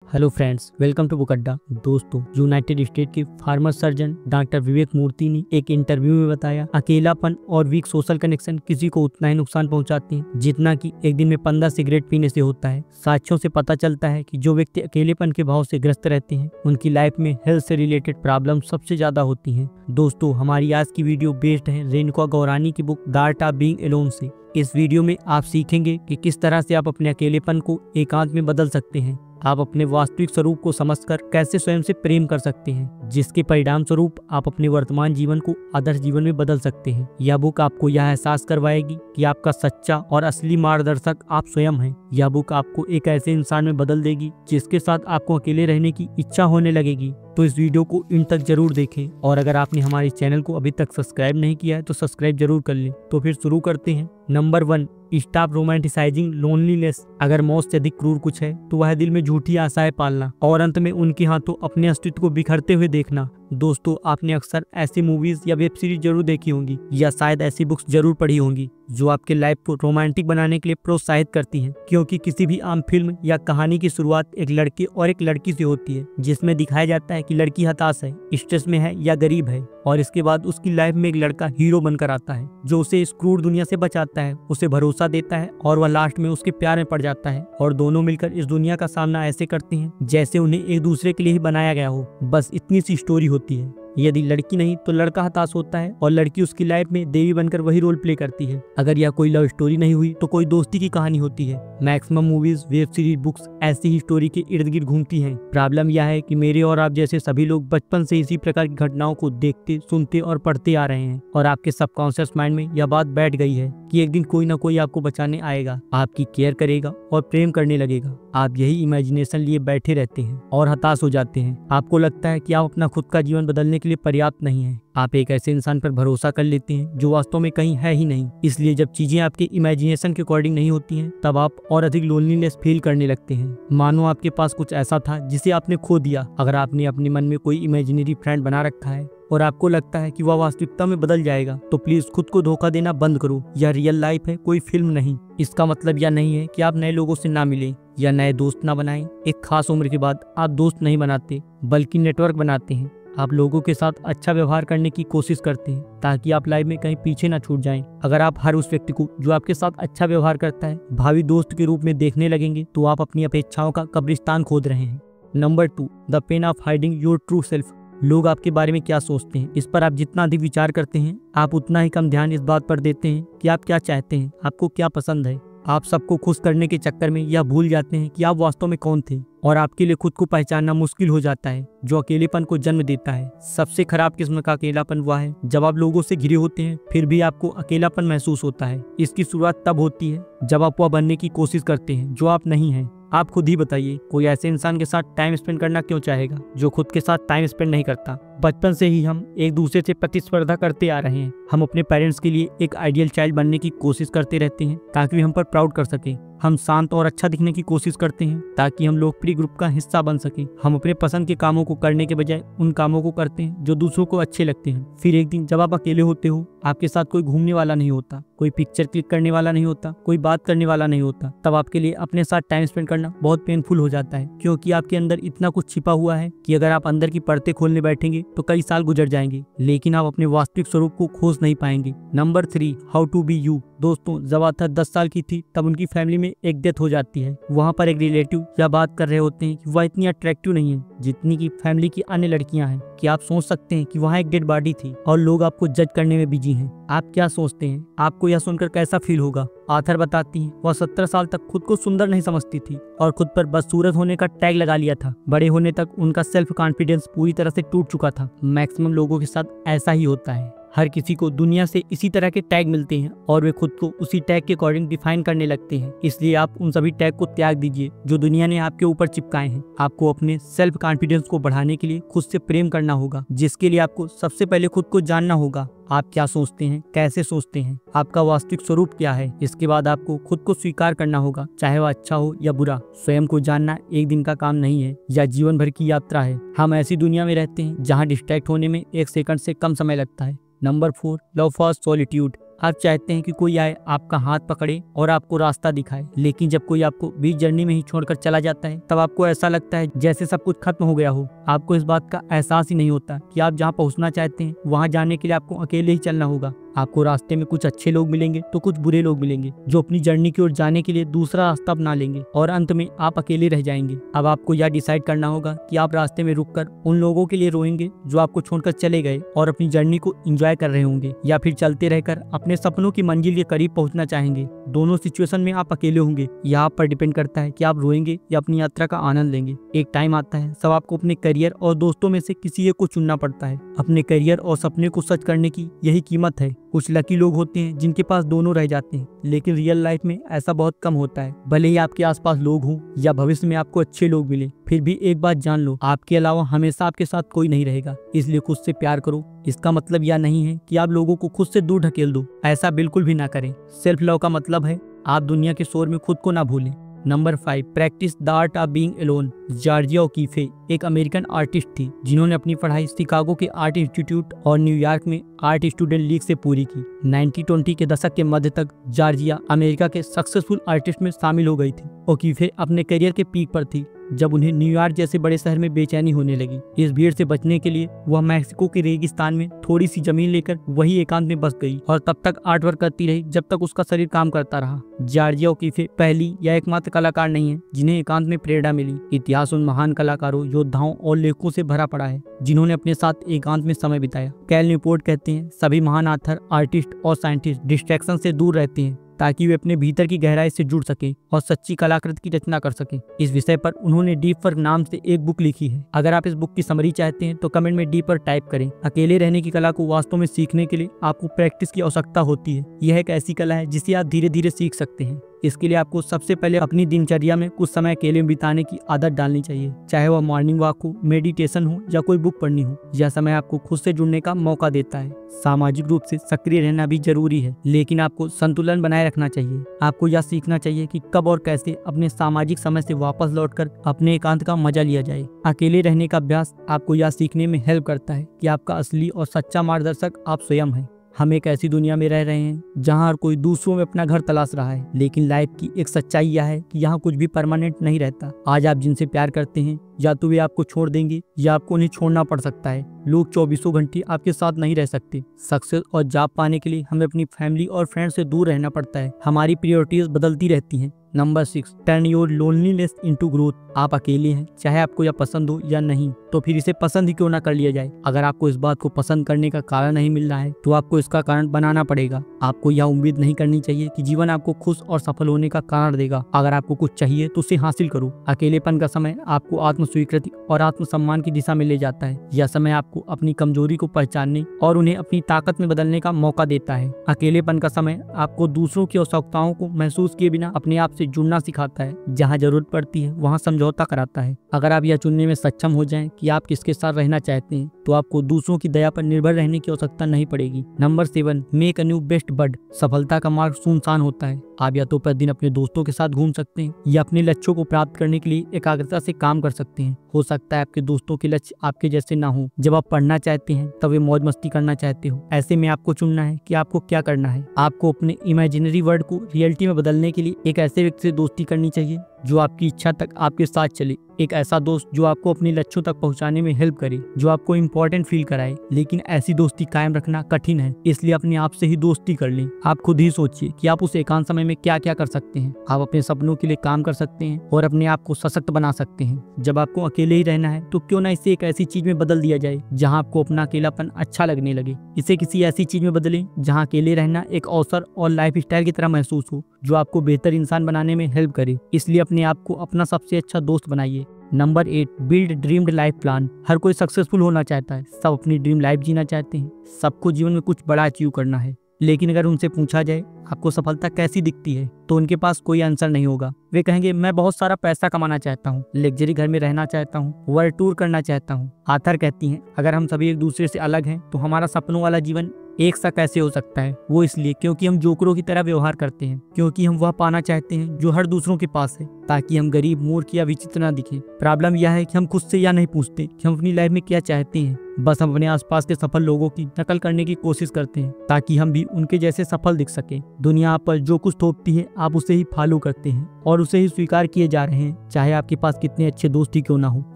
Hello friends, welcome to book Adda. दोस्तों, United State के former surgeon doctor Vivek Murthy ने एक इंटरव्यू में बताया, अकेलापन और वीक सोशल कनेक्शन किसी को उतना ही नुकसान पहुंचाते हैं जितना कि एक दिन में 15 सिगरेट पीने से होता है। साक्ष्यों से पता चलता है कि जो व्यक्ति अकेलेपन के भाव से ग्रस्त रहते हैं उनकी लाइफ में हेल्थ से रिलेटेड प्रॉब्लम सबसे ज्यादा होती है। दोस्तों, हमारी आज की वीडियो बेस्ड है रेणुका गौरानी की book the art of being alone से। इस वीडियो में आप सीखेंगे कि किस तरह से आप अपने अकेलेपन को एकांत में बदल सकते हैं। आप अपने वास्तविक स्वरूप को समझकर कैसे स्वयं से प्रेम कर सकते हैं, जिसके परिणाम स्वरूप आप अपने वर्तमान जीवन को आदर्श जीवन में बदल सकते हैं। यह बुक आपको यह एहसास करवाएगी कि आपका सच्चा और असली मार्गदर्शक आप स्वयं हैं। यह बुक आपको एक ऐसे इंसान में बदल देगी जिसके साथ आपको अकेले रहने की इच्छा होने लगेगी। तो इस वीडियो को इन तक जरूर देखें, और अगर आपने हमारे चैनल को अभी तक सब्सक्राइब नहीं किया है तो सब्सक्राइब जरूर कर लें। तो फिर शुरू करते हैं। Number 1, stop romanticising loneliness. अगर मौत से अधिक क्रूर कुछ है तो वह दिल में झूठी आशाएं पालना और अंत में उनके हाथों अपने अस्तित्व को बिखरते हुए देखना। दोस्तों, आपने अक्सर ऐसी मूवीज या वेब सीरीज जरूर देखी होंगी या शायद ऐसी बुक्स जरूर पढ़ी होंगी जो आपके लाइफ को रोमांटिक बनाने के लिए प्रोत्साहित करती हैं, क्योंकि किसी भी आम फिल्म या कहानी की शुरुआत एक लड़के और एक लड़की से होती है, जिसमें दिखाया जाता है कि लड़की हताश है, स्ट्रेस में है या गरीब है, और इसके बाद उसकी लाइफ में एक लड़का हीरो बनकर आता है जो उसे इस क्रूर दुनिया से बचाता है, उसे भरोसा देता है और वह लास्ट में उसके प्यार में पड़ जाता है, और दोनों मिलकर इस दुनिया का सामना ऐसे करते हैं जैसे उन्हें एक दूसरे के लिए ही बनाया गया हो। बस इतनी सी स्टोरी होती है। यदि लड़की नहीं तो लड़का हताश होता है और लड़की उसकी लाइफ में देवी बनकर वही रोल प्ले करती है। अगर यह कोई लव स्टोरी नहीं हुई तो कोई दोस्ती की कहानी होती है। Maximum movies, web series, books ऐसी ही स्टोरी के इर्द गिर्द घूमती हैं। प्रॉब्लम यह है कि मेरे और आप जैसे सभी लोग बचपन से इसी प्रकार की घटनाओं को देखते, सुनते और पढ़ते आ रहे हैं, और आपके सबकॉन्शियस माइंड में यह बात बैठ गई है कि एक दिन कोई ना कोई आपको बचाने आएगा, आपकी केयर करेगा और प्रेम करने लगेगा। आप यही इमेजिनेशन लिए बैठे रहते हैं और हताश हो जाते हैं। आपको लगता है कि आप अपना खुद का जीवन बदलने के लिए पर्याप्त नहीं है। आप एक ऐसे इंसान पर भरोसा कर लेते हैं जो वास्तव में कहीं है ही नहीं। इसलिए जब चीजें आपके इमेजिनेशन के अकॉर्डिंग नहीं होती हैं, तब आप और अधिक लोनलीनेस फील करने लगते हैं। मानो आपके पास कुछ ऐसा था जिसे आपने खो दिया। अगर आपने अपने मन में कोई इमेजिनरी फ्रेंड बना रखा है और आपको लगता है कि वह वास्तविकता में बदल जाएगा, तो प्लीज खुद को धोखा देना बंद करो। यह रियल लाइफ है, कोई फिल्म नहीं। इसका मतलब यह नहीं है कि आप नए लोगों से ना मिलें या नए दोस्त ना बनाएं। एक खास उम्र के बाद आप दोस्त नहीं बनाते, बल्कि नेटवर्क बनाते हैं। आप लोगों के साथ अच्छा व्यवहार करने की कोशिश करते हैं ताकि आप लाइफ में कहीं पीछे ना छूट जाएं। अगर आप हर उस व्यक्ति को जो आपके साथ अच्छा व्यवहार करता है भावी दोस्त के रूप में देखने लगेंगे तो आप अपनी अपेक्षाओं का कब्रिस्तान खोद रहे हैं। Number 2, the pain of hiding your true self. लोग आपके बारे में क्या सोचते हैं, इस पर आप जितना अधिक विचार करते हैं, आप उतना ही कम ध्यान इस बात पर देते हैं कि आप क्या चाहते हैं, आपको क्या पसंद है। आप सबको खुश करने के चक्कर में यह भूल जाते हैं कि आप वास्तव में कौन थे, और आपके लिए खुद को पहचानना मुश्किल हो जाता है, जो अकेलेपन को जन्म देता है। सबसे खराब किस्म का अकेलापन वह है जब आप लोगों से घिरे होते हैं फिर भी आपको अकेलापन महसूस होता है। इसकी शुरुआत तब होती है जब आप वह बनने की कोशिश करते हैं जो आप नहीं हैं। आप खुद ही बताइए, कोई ऐसे इंसान के साथ टाइम स्पेंड करना क्यों चाहेगा जो खुद के साथ टाइम स्पेंड नहीं करता। बचपन से ही हम एक दूसरे से प्रतिस्पर्धा करते आ रहे हैं। हम अपने पेरेंट्स के लिए एक आइडियल चाइल्ड बनने की कोशिश करते रहते हैं ताकि वे हम पर प्राउड कर सकें। हम शांत और अच्छा दिखने की कोशिश करते हैं ताकि हम लोकप्रिय ग्रुप का हिस्सा बन सकें। हम अपने पसंद के कामों को करने के बजाय उन कामों को करते हैं जो दूसरों को अच्छे लगते हैं। फिर एक दिन जब आप अकेले होते हो, आपके साथ कोई घूमने वाला नहीं होता, कोई पिक्चर क्लिक करने वाला नहीं होता, कोई बात करने वाला नहीं होता, तब आपके लिए अपने साथ टाइम स्पेंड करना बहुत पेनफुल हो जाता है, क्योंकि आपके अंदर इतना कुछ छिपा हुआ है कि अगर आप अंदर की परतें खोलने बैठेंगे तो कई साल गुजर जाएंगे, लेकिन आप अपने वास्तविक स्वरूप को खोज नहीं पाएंगे। Number 3, how to be you. दोस्तों, जब आथा 10 साल की थी तब उनकी फैमिली में एक डेथ हो जाती है। वहाँ पर एक रिलेटिव यह बात कर रहे होते हैं कि वह इतनी अट्रैक्टिव नहीं है जितनी की फैमिली की अन्य लड़कियां हैं। कि आप सोच सकते हैं कि वहाँ एक डेड बॉडी थी और लोग आपको जज करने में बिजी हैं। आप क्या सोचते हैं, आपको यह सुनकर कैसा फील होगा? आथर बताती है, वह 17 साल तक खुद को सुंदर नहीं समझती थी और खुद पर बदसूरत होने का टैग लगा लिया था। बड़े होने तक उनका सेल्फ कॉन्फिडेंस पूरी तरह से टूट चुका था। मैक्सिमम लोगों के साथ ऐसा ही होता है। हर किसी को दुनिया से इसी तरह के टैग मिलते हैं और वे खुद को उसी टैग के अकॉर्डिंग डिफाइन करने लगते हैं। इसलिए आप उन सभी टैग को त्याग दीजिए जो दुनिया ने आपके ऊपर चिपकाए हैं। आपको अपने सेल्फ कॉन्फिडेंस को बढ़ाने के लिए खुद से प्रेम करना होगा, जिसके लिए आपको सबसे पहले खुद को जानना होगा। आप क्या सोचते हैं, कैसे सोचते हैं, आपका वास्तविक स्वरूप क्या है। इसके बाद आपको खुद को स्वीकार करना होगा, चाहे वह अच्छा हो या बुरा। स्वयं को जानना एक दिन का काम नहीं है या जीवन भर की यात्रा है। हम ऐसी दुनिया में रहते हैं जहाँ डिस्ट्रैक्ट होने में 1 सेकंड से कम समय लगता है। Number 4, love for solitude. आप चाहते हैं कि कोई आए, आपका हाथ पकड़े और आपको रास्ता दिखाए, लेकिन जब कोई आपको बीच जर्नी में ही छोड़कर चला जाता है तब आपको ऐसा लगता है जैसे सब कुछ खत्म हो गया हो। आपको इस बात का एहसास ही नहीं होता कि आप जहाँ पहुँचना चाहते हैं वहाँ जाने के लिए आपको अकेले ही चलना होगा। आपको रास्ते में कुछ अच्छे लोग मिलेंगे तो कुछ बुरे लोग मिलेंगे जो अपनी जर्नी की ओर जाने के लिए दूसरा रास्ता अपना लेंगे और अंत में आप अकेले रह जाएंगे। अब आपको यह डिसाइड करना होगा कि आप रास्ते में रुककर उन लोगों के लिए रोएंगे जो आपको छोड़कर चले गए और अपनी जर्नी को एंजॉय कर रहे होंगे, या फिर चलते रहकर अपने सपनों की मंजिल के करीब पहुंचना चाहेंगे। दोनों सिचुएशन में आप अकेले होंगे। यह आप पर डिपेंड करता है कि आप रोएंगे या अपनी यात्रा का आनंद लेंगे। एक टाइम आता है सब आपको अपने करियर और दोस्तों में से किसी एक को चुनना पड़ता है। अपने करियर और सपने को सच करने की यही कीमत है। कुछ लकी लोग होते हैं जिनके पास दोनों रह जाते हैं, लेकिन रियल लाइफ में ऐसा बहुत कम होता है। भले ही आपके आसपास लोग हों या भविष्य में आपको अच्छे लोग मिले, फिर भी एक बात जान लो, आपके अलावा हमेशा आपके साथ कोई नहीं रहेगा। इसलिए खुद से प्यार करो। इसका मतलब यह नहीं है कि आप लोगों को खुद से दूर ढकेल दो, ऐसा बिल्कुल भी ना करें। सेल्फ लव का मतलब है आप दुनिया के शोर में खुद को ना भूलें। Number 5, practice the art of being alone. Georgia O'Keefe एक अमेरिकन आर्टिस्ट थी जिन्होंने अपनी पढ़ाई शिकागो के आर्ट इंस्टीट्यूट और न्यूयॉर्क में आर्ट स्टूडेंट लीग से पूरी की। 1920 के दशक के मध्य तक जॉर्जिया अमेरिका के सक्सेसफुल आर्टिस्ट में शामिल हो गई थी। ओकीफे अपने करियर के पीक पर थी जब उन्हें न्यूयॉर्क जैसे बड़े शहर में बेचैनी होने लगी। इस भीड़ से बचने के लिए वह मैक्सिको के रेगिस्तान में थोड़ी सी जमीन लेकर वही एकांत में बस गई और तब तक आर्ट वर्क करती रही जब तक उसका शरीर काम करता रहा। जॉर्जिया ओकीफे पहली या एकमात्र कलाकार नहीं है जिन्हें एकांत में प्रेरणा मिली। इतिहास उन महान कलाकारों, योद्धाओं और लेखकों से भरा पड़ा है जिन्होंने अपने साथ एकांत में समय बिताया। कैल न्यूपोर्ट कहते हैं, सभी महान आथर, आर्टिस्ट और साइंटिस्ट डिस्ट्रैक्शन से दूर रहते हैं ताकि वे अपने भीतर की गहराई से जुड़ सके और सच्ची कलाकृति की रचना कर सके। इस विषय पर उन्होंने डीप वर्क नाम से एक बुक लिखी है। अगर आप इस बुक की समरी चाहते हैं तो कमेंट में डीपर टाइप करें। अकेले रहने की कला को वास्तव में सीखने के लिए आपको प्रैक्टिस की आवश्यकता होती है। यह एक ऐसी कला है जिसे आप धीरे धीरे सीख सकते हैं। इसके लिए आपको सबसे पहले अपनी दिनचर्या में कुछ समय अकेले बिताने की आदत डालनी चाहिए, चाहे वह मॉर्निंग वॉक हो, मेडिटेशन हो या कोई बुक पढ़नी हो। यह समय आपको खुद से जुड़ने का मौका देता है। सामाजिक रूप से सक्रिय रहना भी जरूरी है, लेकिन आपको संतुलन बनाए रखना चाहिए। आपको यह सीखना चाहिए कि कब और कैसे अपने सामाजिक समय से वापस लौटकर अपने एकांत का मजा लिया जाए। अकेले रहने का अभ्यास आपको यह सीखने में हेल्प करता है कि आपका असली और सच्चा मार्गदर्शक आप स्वयं हैं। हम एक ऐसी दुनिया में रह रहे हैं जहां हर कोई दूसरों में अपना घर तलाश रहा है, लेकिन लाइफ की एक सच्चाई यह है कि यहाँ कुछ भी परमानेंट नहीं रहता। आज आप जिनसे प्यार करते हैं या तो वे आपको छोड़ देंगे या आपको उन्हें छोड़ना पड़ सकता है। लोग 24 घंटे आपके साथ नहीं रह सकते। सक्सेस और जॉब पाने के लिए हमें अपनी फैमिली और फ्रेंड्स से दूर रहना पड़ता है। हमारी प्रायोरिटीज बदलती रहती हैं। Number 6, turn your loneliness into growth. आप अकेले हैं, चाहे आपको यह पसंद हो या नहीं, तो फिर इसे पसंद ही क्यों ना कर लिया जाए। अगर आपको इस बात को पसंद करने का कारण नहीं मिल रहा है तो आपको इसका कारण बनाना पड़ेगा। आपको यह उम्मीद नहीं करनी चाहिए कि जीवन आपको खुश और सफल होने का कारण देगा। अगर आपको कुछ चाहिए तो उसे हासिल करो। अकेलेपन का समय आपको आत्म स्वीकृति और आत्मसम्मान की दिशा में ले जाता है। यह समय आपको अपनी कमजोरी को पहचानने और उन्हें अपनी ताकत में बदलने का मौका देता है। अकेलेपन का समय आपको दूसरों की आवश्यकताओं को महसूस किए बिना अपने आप से जुड़ना सिखाता है। जहाँ जरूरत पड़ती है वहाँ समझौता कराता है। अगर आप यह चुनने में सक्षम हो जाएं कि आप किसके साथ रहना चाहते हैं तो आपको दूसरों की दया पर निर्भर रहने की आवश्यकता नहीं पड़ेगी। Number 7, make a new best bud. सफलता का मार्ग सुनसान होता है। आप या तो प्रतिदिन अपने दोस्तों के साथ घूम सकते हैं या अपने लक्ष्यों को प्राप्त करने के लिए एकाग्रता से काम कर सकते हैं। हो सकता है आपके दोस्तों के लक्ष्य आपके जैसे ना हो। जब आप पढ़ना चाहते हैं तब वे मौज मस्ती करना चाहते हो। ऐसे में आपको चुनना है कि आपको क्या करना है। आपको अपने इमेजिनरी वर्ल्ड को रियलिटी में बदलने के लिए एक ऐसे व्यक्ति से दोस्ती करनी चाहिए जो आपकी इच्छा तक आपके साथ चले। एक ऐसा दोस्त जो आपको अपने लक्ष्यों तक पहुंचाने में हेल्प करे, जो आपको इम्पोर्टेंट फील कराए। लेकिन ऐसी दोस्ती कायम रखना कठिन है, इसलिए अपने आप से ही दोस्ती कर लें। आप खुद ही सोचिए कि आप उस एकांत समय में क्या क्या कर सकते हैं। आप अपने सपनों के लिए काम कर सकते हैं और अपने आप को सशक्त बना सकते हैं। जब आपको अकेले ही रहना है तो क्यों ना इसे एक ऐसी चीज में बदल दिया जाए जहाँ आपको अपना अकेलापन अच्छा लगने लगे। इसे किसी ऐसी चीज में बदलें जहाँ अकेले रहना एक अवसर और लाइफ स्टाइल की तरह महसूस हो, जो आपको बेहतर इंसान बनाने में हेल्प करे। इसलिए अपने आप को अपना सबसे अच्छा दोस्त बनाइए। Number 8, build dreamed life plan. हर कोई सक्सेसफुल होना चाहता है, सब अपनी ड्रीम लाइफ जीना चाहते हैं, सबको जीवन में कुछ बड़ा अचीव करना है। लेकिन अगर उनसे पूछा जाए आपको सफलता कैसी दिखती है तो उनके पास कोई आंसर नहीं होगा। वे कहेंगे मैं बहुत सारा पैसा कमाना चाहता हूँ, लग्जरी घर में रहना चाहता हूँ, वर्ल्ड टूर करना चाहता हूँ। आथर कहती हैं अगर हम सभी एक दूसरे से अलग हैं तो हमारा सपनों वाला जीवन एक सा कैसे हो सकता है। वो इसलिए क्योंकि हम जोकरों की तरह व्यवहार करते हैं, क्योंकि हम वह पाना चाहते हैं जो हर दूसरों के पास है, ताकि हम गरीब, मूर्ख या विचित्र ना दिखें। प्रॉब्लम यह है कि हम खुद से यह नहीं पूछते कि हम अपनी लाइफ में क्या चाहते हैं। बस हम अपने आसपास के सफल लोगों की नकल करने की कोशिश करते हैं ताकि हम भी उनके जैसे सफल दिख सके। दुनिया आप पर जो कुछ थोपती है आप उसे ही फॉलो करते हैं और उसे ही स्वीकार किए जा रहे हैं। चाहे आपके पास कितने अच्छे दोस्त ही क्यों ना हो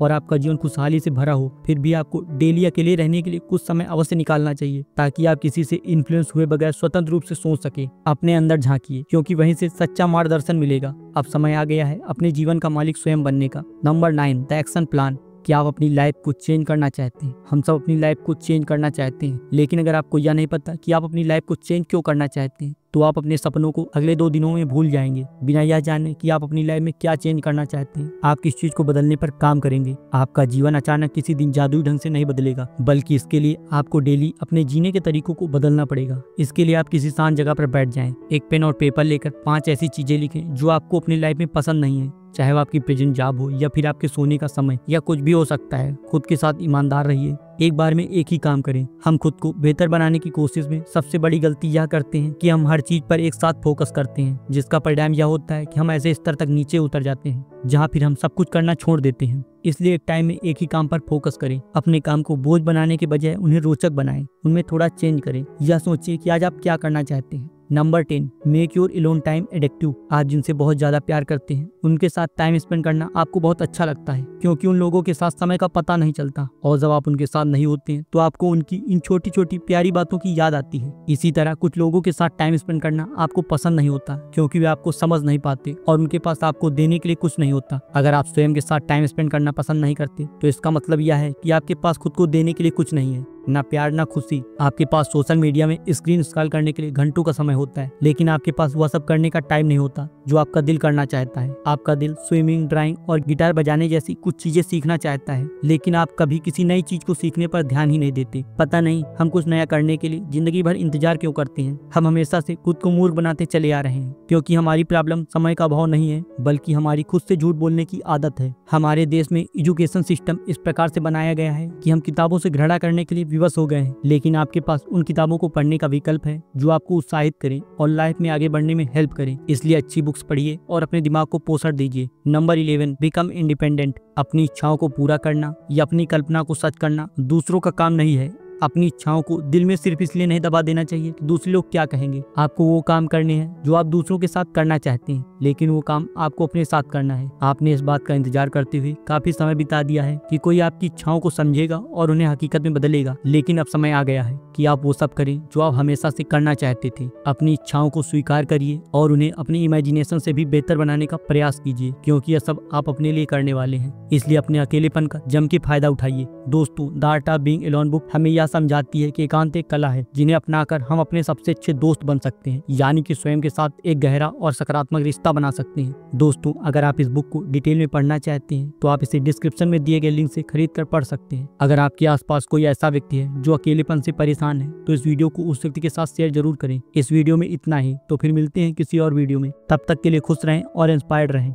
और आपका जीवन खुशहाली से भरा हो, फिर भी आपको डेली अकेले रहने के लिए कुछ समय अवश्य निकालना चाहिए ताकि आप किसी से इन्फ्लुएंस हुए बगैर स्वतंत्र रूप से सोच सके। अपने अंदर झांकिए क्योंकि वहीं से सच्चा मार्गदर्शन मिलेगा। अब समय आ गया है अपने जीवन का मालिक स्वयं बनने का। Number 9, the action plan. क्या आप अपनी लाइफ को चेंज करना चाहते हैं? हम सब अपनी लाइफ को चेंज करना चाहते हैं, लेकिन अगर आपको यह नहीं पता कि आप अपनी लाइफ को चेंज क्यों करना चाहते हैं तो आप अपने सपनों को अगले 2 दिनों में भूल जाएंगे। बिना यह जाने कि आप अपनी लाइफ में क्या चेंज करना चाहते हैं, आप किस चीज को बदलने पर काम करेंगे। आपका जीवन अचानक किसी दिन जादुई ढंग से नहीं बदलेगा, बल्कि इसके लिए आपको डेली अपने जीने के तरीकों को बदलना पड़ेगा। इसके लिए आप किसी शांत जगह पर बैठ जाएं, एक पेन और पेपर लेकर 5 ऐसी चीजें लिखें जो आपको अपनी लाइफ में पसंद नहीं है, चाहे वो आपकी प्रेजेंट जॉब हो या फिर आपके सोने का समय या कुछ भी हो सकता है। खुद के साथ ईमानदार रहिए, एक बार में एक ही काम करें। हम खुद को बेहतर बनाने की कोशिश में सबसे बड़ी गलती यह करते हैं कि हम हर चीज पर एक साथ फोकस करते हैं, जिसका परिणाम यह होता है कि हम ऐसे स्तर तक नीचे उतर जाते हैं जहां फिर हम सब कुछ करना छोड़ देते हैं। इसलिए एक टाइम में एक ही काम पर फोकस करें। अपने काम को बोझ बनाने के बजाय उन्हें रोचक बनाएं, उनमें थोड़ा चेंज करें। यह सोचिए कि आज आप क्या करना चाहते हैं। Number 10, make your alone time addictive. आप जिनसे बहुत ज्यादा प्यार करते हैं उनके साथ टाइम स्पेंड करना आपको बहुत अच्छा लगता है, क्योंकि उन लोगों के साथ समय का पता नहीं चलता और जब आप उनके साथ नहीं होते हैं तो आपको उनकी इन छोटी छोटी प्यारी बातों की याद आती है। इसी तरह कुछ लोगों के साथ टाइम स्पेंड करना आपको पसंद नहीं होता क्योंकि वे आपको समझ नहीं पाते और उनके पास आपको देने के लिए कुछ नहीं होता। अगर आप स्वयं के साथ टाइम स्पेंड करना पसंद नहीं करते तो इसका मतलब यह है कि आपके पास खुद को देने के लिए कुछ नहीं है, ना प्यार ना खुशी। आपके पास सोशल मीडिया में स्क्रीन स्क्रॉल करने के लिए घंटों का समय होता है, लेकिन आपके पास वह सब करने का टाइम नहीं होता जो आपका दिल करना चाहता है। आपका दिल स्विमिंग, ड्राइंग और गिटार बजाने जैसी कुछ चीजें सीखना चाहता है, लेकिन आप कभी किसी नई चीज को सीखने पर ध्यान ही नहीं देते। पता नहीं हम कुछ नया करने के लिए जिंदगी भर इंतजार क्यों करते हैं। हम हमेशा से खुद को मूर्ख बनाते चले आ रहे हैं, क्योंकि हमारी प्रॉब्लम समय का अभाव नहीं है बल्कि हमारी खुद से झूठ बोलने की आदत है। हमारे देश में एजुकेशन सिस्टम इस प्रकार से बनाया गया है कि हम किताबों से घृणा करने के लिए विवश हो गए हैं, लेकिन आपके पास उन किताबों को पढ़ने का विकल्प है जो आपको उत्साहित करें और लाइफ में आगे बढ़ने में हेल्प करें। इसलिए अच्छी बुक्स पढ़िए और अपने दिमाग को पोषण दीजिए। Number 11, become independent. अपनी इच्छाओं को पूरा करना या अपनी कल्पना को सच करना दूसरों का काम नहीं है। अपनी इच्छाओं को दिल में सिर्फ इसलिए नहीं दबा देना चाहिए कि दूसरे लोग क्या कहेंगे। आपको वो काम करने हैं जो आप दूसरों के साथ करना चाहते हैं, लेकिन वो काम आपको अपने साथ करना है। आपने इस बात का इंतजार करते हुए काफी समय बिता दिया है कि कोई आपकी इच्छाओं को समझेगा और उन्हें हकीकत में बदलेगा, लेकिन अब समय आ गया है कि आप वो सब करें जो आप हमेशा से करना चाहते थे। अपनी इच्छाओं को स्वीकार करिए और उन्हें अपनी इमेजिनेशन से भी बेहतर बनाने का प्रयास कीजिए, क्योंकि यह सब आप अपने लिए करने वाले हैं। इसलिए अपने अकेलेपन का जम के फायदा उठाइए। दोस्तों, the art of being alone book हमें यह समझाती है कि एकांत एक कला है जिन्हें अपनाकर हम अपने सबसे अच्छे दोस्त बन सकते हैं, यानी कि स्वयं के साथ एक गहरा और सकारात्मक रिश्ता बना सकते हैं। दोस्तों, अगर आप इस बुक को डिटेल में पढ़ना चाहते हैं तो आप इसे डिस्क्रिप्शन में दिए गए लिंक से खरीद कर पढ़ सकते हैं। अगर आपके आसपास कोई ऐसा व्यक्ति है जो अकेलेपन से परेशान है तो इस वीडियो को उस व्यक्ति के साथ शेयर जरूर करें। इस वीडियो में इतना ही, तो फिर मिलते हैं किसी और वीडियो में। तब तक के लिए खुश रहें और इंस्पायर्ड रहें।